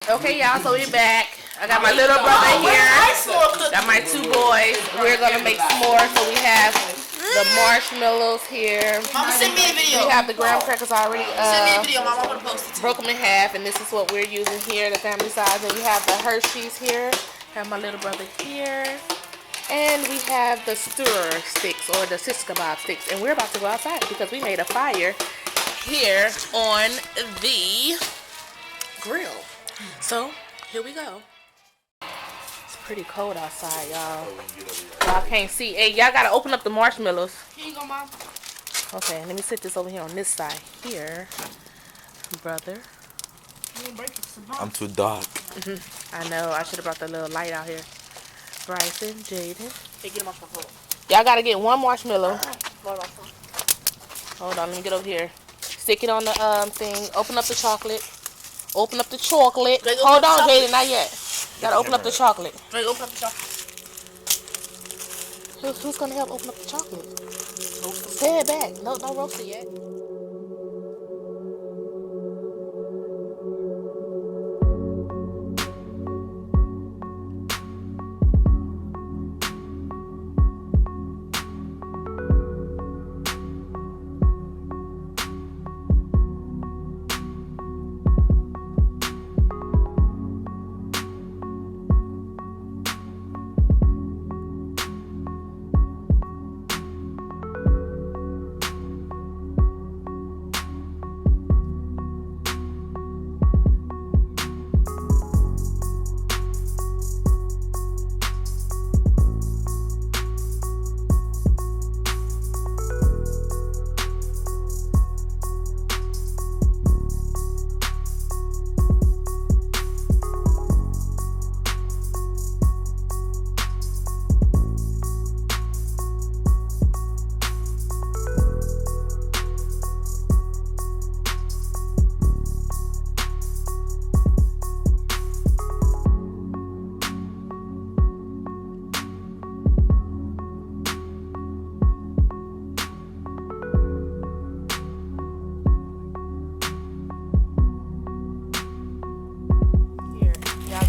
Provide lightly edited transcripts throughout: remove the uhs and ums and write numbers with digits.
Okay, y'all, so we back. I got my little brother here. Got my 2 boys. We're gonna make s'more. So we have the marshmallows here. Mama, send me a video. We have the graham crackers already. Send me a video, Mama. I want to post it. Broke them in half, and this is what we're using here, the family size. And we have the Hershey's here. Have my little brother here. And we have the stir sticks or the sis kebab sticks. And we're about to go outside because we made a fire here on the grill. So here we go. It's pretty cold outside, y'all. Y'all can't see. Hey, y'all gotta open up the marshmallows. Here you go, Mom. Okay, let me sit this over here on this side here, brother. I'm too dark. I know. I should have brought the little light out here. Bryson, Jaden. Hey, get him off my phone. Y'all gotta get 1 marshmallow. Hold on, let me get over here. Stick it on the thing. Open up the chocolate. Open up the chocolate. Hold on, Jaden, not yet. Gotta open up the chocolate. Drake, open up the chocolate. Who's gonna help open up the chocolate? Say it back. No, don't roast it yet.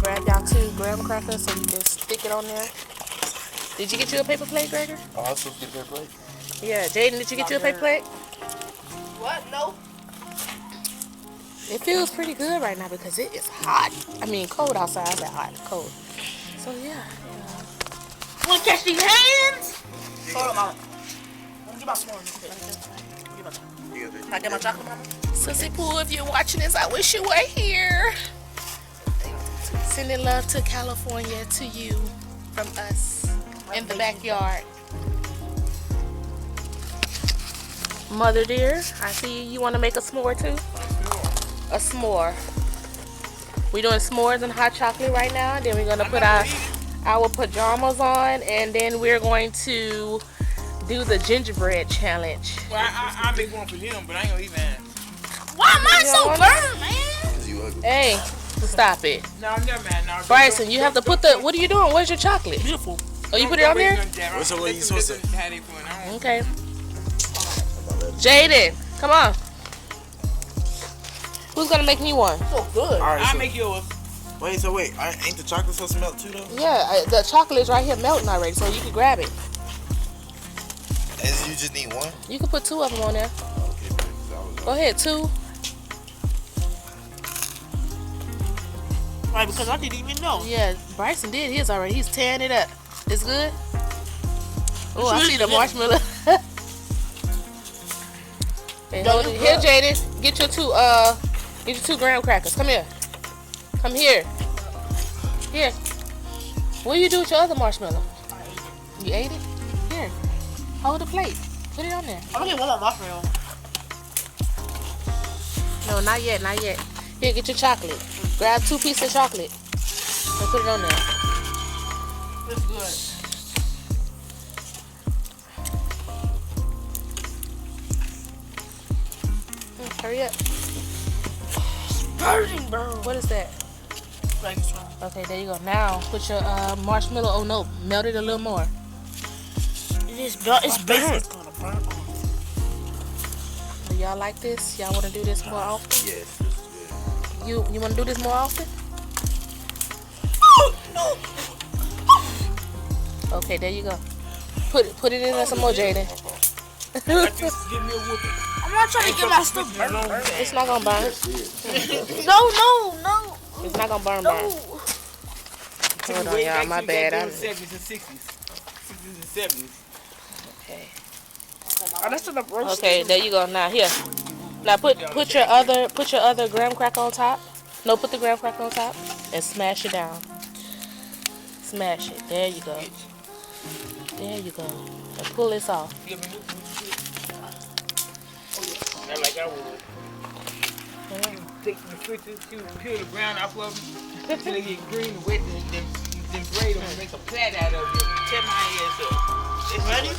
Grab y'all 2 graham crackers so you can stick it on there. Did you get you a paper plate, Gregor? Oh, I supposed to get that plate? Yeah, Jaden, did you get you a paper plate? What? No. It feels pretty good right now because it is hot. I mean, cold outside. I said hot, cold. So yeah. Want to catch these hands? Hold on, Mama. Get my s'more. I get my chocolate, Mama. Sissy Pooh, if you're watching this, I wish you were here. Sending love to California to you from us in the backyard. Mother dear, I see you want to make a s'more too? A s'more. We're doing s'mores and hot chocolate right now. Then we're going to put our pajamas on. And then we're going to do the gingerbread challenge. Well, I make one for him, but I ain't gonna eat mine. Why am I so burned, man? Because you ugly. Hey, stop it. No, never mind. No, Bryson, you have to put the... What are you doing? Where's your chocolate? Beautiful. Oh, you put it on there? What's the way you supposed to? Okay. Jaden, come on. Who's gonna make me one? So good. Alright, I'll so, make yours. wait, ain't the chocolate supposed to melt too though? Yeah, the chocolate is right here melting already, so you can grab it. And you just need 1? You can put 2 of them on there. Okay, Go ahead, 2. Right, because I didn't even know. Yeah, Bryson did his already. He's tearing it up. It's good? Oh, I see the marshmallow. Hey, hold it. Here, Jaden. Get your 2 graham crackers. Come here. Come here. Here. What do you do with your other marshmallow? You ate it? Here. Hold the plate. Put it on there. I'm gonna get 1 more marshmallow. No, not yet, not yet. Here, get your chocolate. Grab 2 pieces of chocolate and put it on there. It's good. Hurry up. It's burning, bro. What is that? Okay, there you go. Now, put your marshmallow. Oh, no. Melt it a little more. It's burnt. Do y'all like this? Y'all want to do this more often? Yes. You want to do this more often? No. Okay, there you go. Put it in there some more, Jaden. Just give me a whooping. I'm not trying to get my stuff burned. It's not gonna burn. No. It's not gonna burn. No. Hold on, y'all. My bad. 70s and 60s. 60s and 70s. Okay. Oh, that's enough roast. Okay, there you go. Now here. Now put your other graham cracker on top. No, put the graham cracker on top and smash it down. Smash it. There you go. There you go. And pull this off. Give me not like I would. You take the switches, you peel the ground off of them until they get green and wet, and then braid them and make a plat out of it. Tear my ass up. It's ready?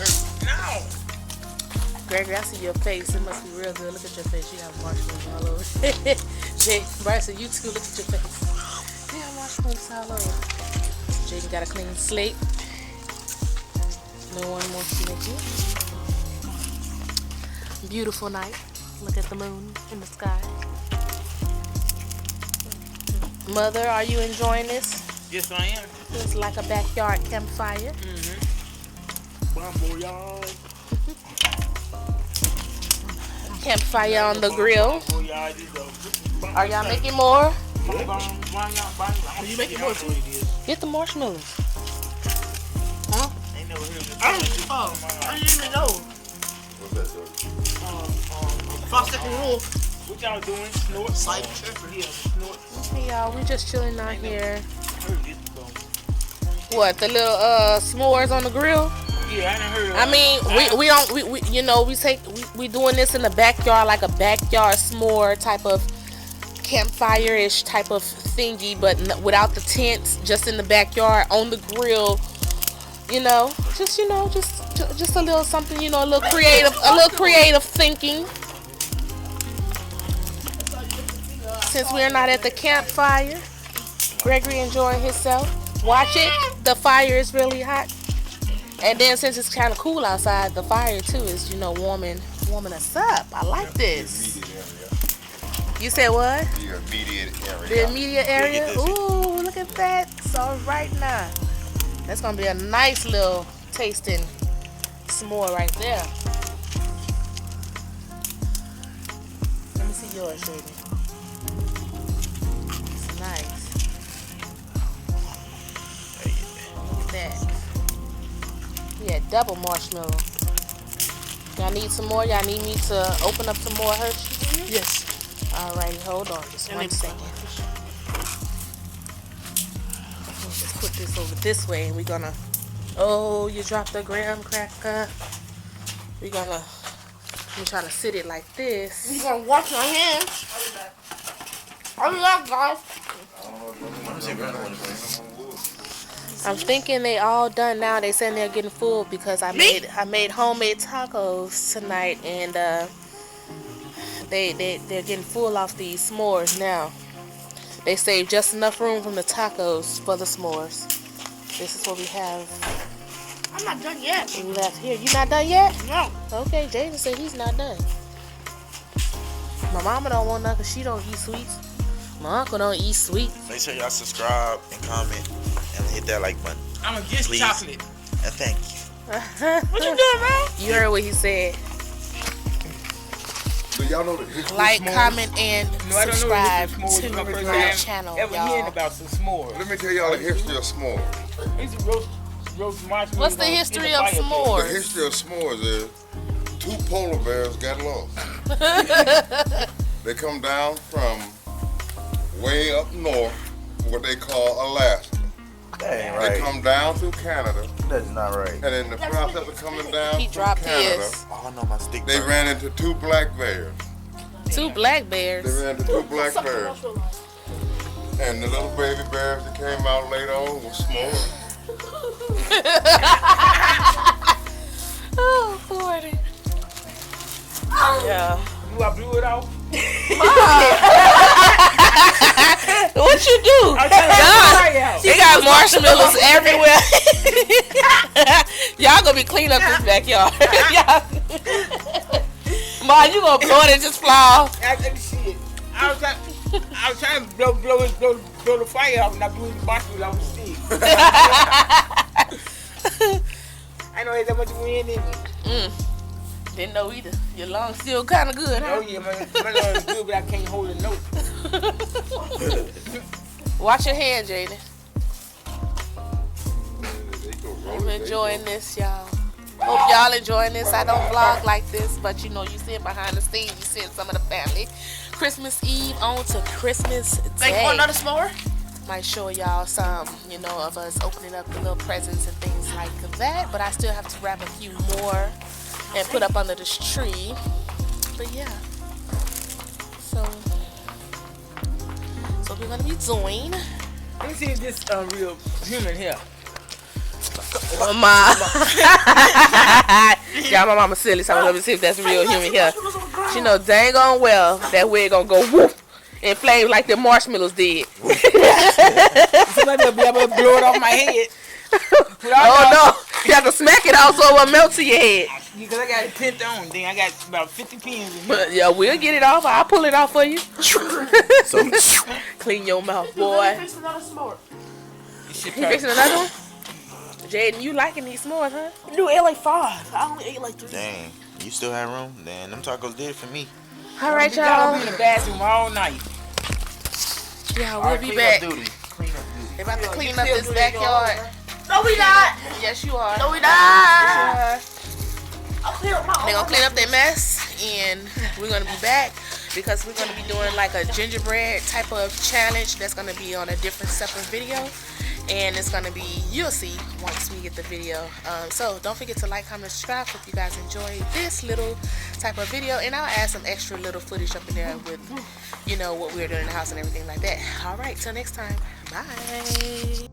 No. Gregory, I see your face. It must be real good. Look at your face. You have marshmallows all over. Jay, Bryson, you too. Look at your face. You have marshmallows all over. Jaden got a clean slate. No one wants to make it. Beautiful night. Look at the moon in the sky. Mother, are you enjoying this? Yes, I am. It's like a backyard campfire. Bon voyage. Campfire on the grill. Bon voyage is a- Are y'all making more? Are you making more too? Get the marshmallows. Huh? Ain't never heard of this. I didn't even know. What's that, sir? Five-second rule. What y'all doing? Snort? Side tripping. Yeah, snort. Hey y'all, we just chilling out here. I heard this before. What, the little s'mores on the grill? Yeah, I done heard of I mean, we don't you know, we doing this in the backyard, like a backyard s'more type of campfire-ish type of thingy, but without the tents, just in the backyard on the grill. Just a little something, a little creative thinking. Since we're not at the campfire, Gregory enjoying himself. Watch it. The fire is really hot. And then since it's kind of cool outside, the fire too is, warming us up. I like this. You said what? The immediate area. The immediate area? Ooh, look at that. It's all right now. That's going to be a nice little tasting s'more right there. Let me see yours, baby. It's nice. Look at that. Yeah, double marshmallow. Y'all need some more? Y'all need me to open up some more Hershey's? Yes. Alrighty, hold on just 1 second. Let's just put this over this way and we're gonna. Oh, you dropped the graham cracker. I'm trying to sit it like this. You're gonna wash your hands. I'll be back, guys. I'm thinking they all done now. They saying they're getting full because I made homemade tacos tonight and they're getting full off these s'mores now. They saved just enough room from the tacos for the s'mores. This is what we have I'm not done yet. left here. You not done yet? No. Okay, Jaden said he's not done. My mama don't want none because she don't eat sweets. My uncle don't eat sweets. Make sure y'all subscribe and comment and hit that like button. I'm against Please. chocolate. And thank you. What you doing, man? You heard what he said. Do y'all know the history Like, of s'mores? comment, and No, I don't know subscribe if it's to s'mores. my I'm channel, ever hearing y'all. about some s'mores. Let me tell y'all the history of s'mores. It's a roast marshmallows. What's the in history the of fireplace. The s'mores? history of s'mores is two polar bears got lost. They come down from way up north, what they call Alaska. That ain't They right. come down through Canada, That's not right. and in the process of coming down He through dropped Canada, his. Oh, I know my stick. they burnt. ran into two black bears. Two black They bears. ran into two black bears. And the little baby bears that came out later on was s'mores. Oh, 40. Yeah. You I blew it off? What you do? I turned the fire out. They got marshmallows everywhere. Y'all gonna be cleaning up this backyard. Ma, you gonna blow it and just fly off? After the shit. I was trying to blow the fire out and I blew the marshmallows off the stick. I know it's that much wind in me. Didn't know either. Your lungs still kind of good, huh? Oh yeah, my lungs is good, but I can't hold a note. Watch your hand, Jaden. They go roll I'm it, enjoying this, y'all. Hope y'all enjoying this. I don't vlog like this, but you know, you see it behind the scenes. You see some of the family. Christmas Eve on to Christmas Thank you Day. for another s'more. Might show y'all some, you know, of us opening up the little presents and things like that. But I still have to wrap a few more and put up under this tree. But yeah. So we're gonna be doing. Let me see if this real human here. Mama. Yeah, my mama silly, so let me see if that's real human here. She know dang on well that wig gonna go whoop and flame like the marshmallows did. Somebody will be able to blow it off my head. Oh no, you have to smack it out so it will melt to your head. Because I got it pinned on, then I got about 50 pins in here. But yeah, we'll get it off. I'll pull it off for you. Clean your mouth, boy. Fix another s'more. You fixing another one? Jaden, you liking these s'mores, huh? You ate like 5. I only ate like 3. Dang, you still have room? Then them tacos did it for me. All right, Y'all y'all. be in the bathroom all night. Yeah, we'll Alright, be clean back. up duty. Clean up duty. They about to clean You up still this do that, backyard. No, we not. Yes, you are. No, we Yes, not. you are. I'll clear up my They're gonna clean up their mess, and we're gonna be back because we're gonna be doing like a gingerbread type of challenge that's gonna be on a different separate video, and it's gonna be, you'll see once we get the video. So don't forget to like, comment, subscribe if you guys enjoy this little type of video, and I'll add some extra little footage up in there with, you know, what we're doing in the house and everything like that. All right, till next time, bye.